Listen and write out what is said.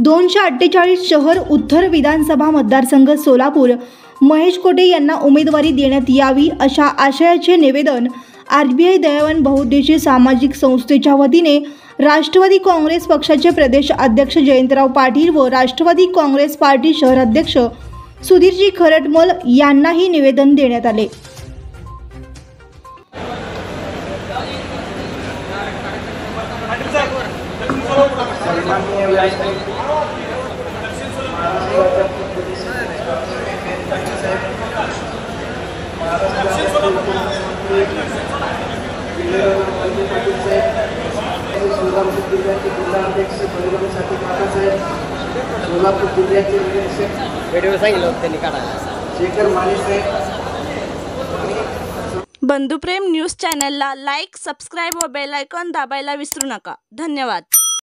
248 शहर उत्तर विधानसभा मतदारसंघ सोलापूर महेश कोटे यांना उमेदवारी देण्यात यावी अशा आशयाचे निवेदन आरबीआय दयावान बहुउद्देशीय सामाजिक संस्थेच्या वतीने राष्ट्रवादी काँग्रेस पक्षाचे प्रदेश अध्यक्ष जयंतराव पाटील व राष्ट्रवादी काँग्रेस पार्टी शहर अध्यक्ष सुधीरजी खरटमल यांनाही निवेदन देण्यात आले। सोलापूर जिल्ह्याचे व्हिडिओ सांगितलं होतं त्यांनी काढायला शेखर माने साहेब। बंधुप्रेम न्यूज चॅनलला लाईक, सबस्क्राईब व बेल आयकॉन दाबायला विसरू नका। धन्यवाद।